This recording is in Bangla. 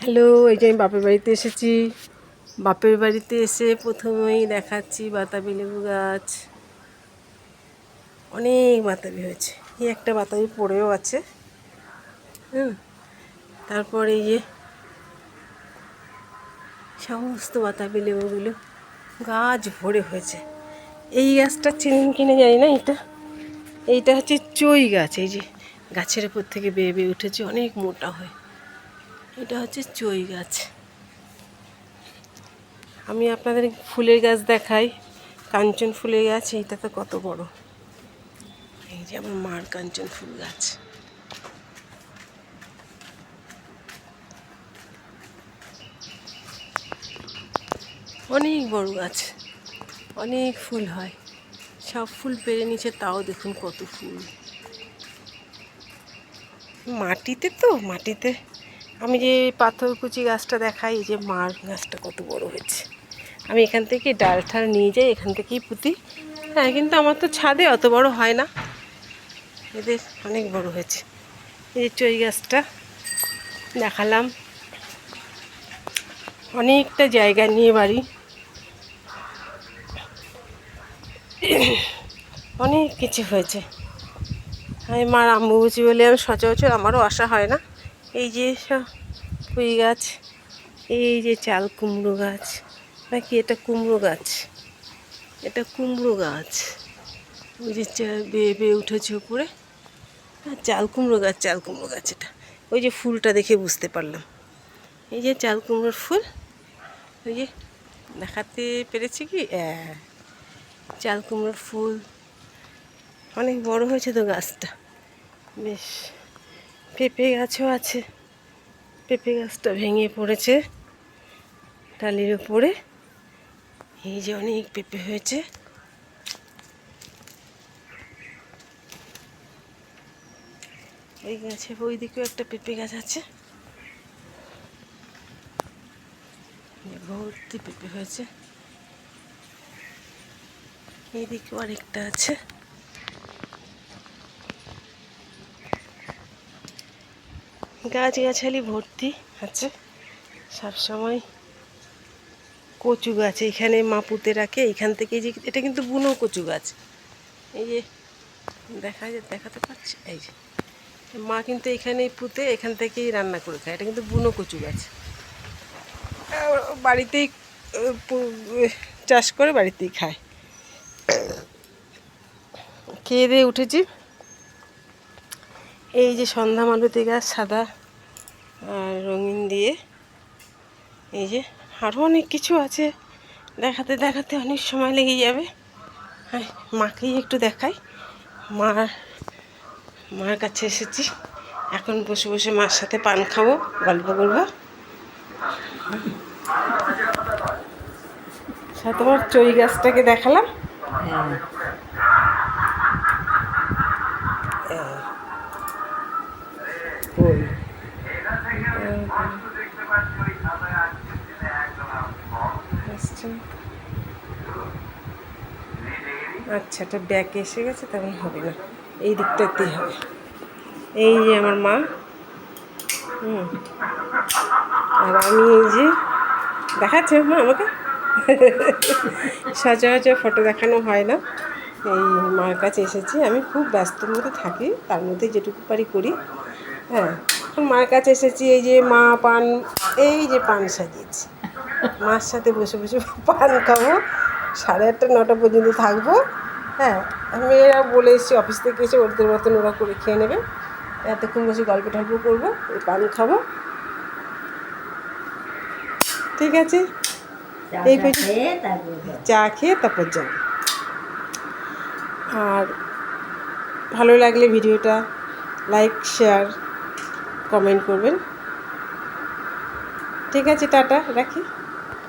হ্যালো, এই যে আমি বাপের বাড়িতে এসেছি। বাপের বাড়িতে এসে প্রথমেই দেখাচ্ছি বাতাবি লেবু গাছ। অনেক বাতাবি হয়েছে, এই একটা বাতাবি পড়েও আছে। তারপর এই যে সমস্ত বাতাবি লেবুগুলো গাছ ভরে হয়েছে। এই গাছটা চেনেন কিনে জানি না, এইটা হচ্ছে চই গাছ। এই যে গাছের উপর থেকে বেয়ে বেয়ে উঠেছে, অনেক মোটা হয়। এটা হচ্ছে চই গাছ। আমি আপনাদের ফুলের গাছ দেখাই। কাঞ্চন ফুলের গাছ, এইটা তো কত বড়। এই যে আমার মার কাঞ্চন ফুল গাছ। অনেক বড় গাছ, অনেক ফুল হয়। সব ফুল পেরে নিচে, তাও দেখুন কত ফুল। মাটিতে আমি যে পাথরকুচি গাছটা দেখাই, এই যে মার গাছটা কত বড় হয়েছে। আমি এখান থেকে ডাল ঠাল নিয়ে যাই, এখান থেকেই পুঁতি। হ্যাঁ, কিন্তু আমার তো ছাদে অত বড় হয় না, এদের অনেক বড় হয়েছে। এই যে চই গাছটা দেখালাম। অনেকটা জায়গা নিয়ে বাড়ি, অনেক কিছু হয়েছে। আমি মার আম্মু বুঝি বলে আমি সচরাচর আমারও আসা হয় না। এই যে সব পুঁই গাছ, এই যে চাল কুমড়ো গাছ, নাকি এটা কুমড়ো গাছ, এটা কুমড়ো গাছ। ওই যে বেয়ে বেয়ে উঠেছে উপরে, চাল কুমড়ো গাছ এটা। ওই যে ফুলটা দেখে বুঝতে পারলাম, এই যে চাল কুমড়োর ফুল। ওই যে দেখাতে পেরেছি কি, চাল কুমড়োর ফুল। অনেক বড় হয়েছে তো গাছটা, বেশ। পেঁপে গাছও আছে, পেঁপে গাছটা ভেঙে পড়েছে টালির উপরে। এই যে অনেক পেঁপে হয়েছে। ওই গাছে ওই দিকেও একটা পেঁপে গাছ আছে, ভর্তি পেঁপে হয়েছে। এইদিকেও আরেকটা আছে। গাছগাছালি ভর্তি আছে সবসময়। কচু গাছ এইখানে মা পুঁতে রাখে, এইখান থেকে। যে এটা কিন্তু বুনো কচু গাছ, এই যে দেখাতে পাচ্ছি। এই যে মা কিন্তু এখানেই পুঁতে, এখান থেকেই রান্না করে খায়। এটা কিন্তু বুনো কচু গাছ, বাড়িতেই চাষ করে বাড়িতেই খায়। খেয়ে দিয়ে উঠেছি। এই যে সন্ধ্যা মালতী গাছ, সাদা আর রঙিন দিয়ে। এই যে আরও অনেক কিছু আছে, দেখাতে দেখাতে অনেক সময় লেগে যাবে। হ্যাঁ, মাকেই একটু দেখাই। মার কাছে এসেছি, এখন বসে বসে মার সাথে পান খাবো, গল্প করবো। সাথে আমার চই গাছটাকে দেখালাম। আচ্ছা, এটা ব্যাকে এসে গেছে, তেমন হবে না, এই দিকটাতেই হবে। এই যে আমার মা, আর আমি এই যে দেখাচ্ছে মা আমাকে। সচরাচর ফটো দেখানো হয় না। এই মার কাছে এসেছি, আমি খুব ব্যস্তর মধ্যে থাকি, তার মধ্যে যেটুকু পারি করি। হ্যাঁ, মার কাছে এসেছি। এই যে মা পান, এই যে পান সাজিয়েছি, মার সাথে বসে বসে পান খাবো। 8:30 9টা পর্যন্ত থাকবো। হ্যাঁ, মেয়েরা বলে এসেছি অফিস থেকে এসে ওদের মতন ওরা করে খেয়ে নেবে। এতক্ষণ বসে গল্প টল্প করবো, ওই পান খাবো। ঠিক আছে, এই চা খেয়ে তারপর যাব। আর ভালো লাগলে ভিডিওটা লাইক, শেয়ার, কমেন্ট করবেন। ঠিক আছে, টাটা, রাখি।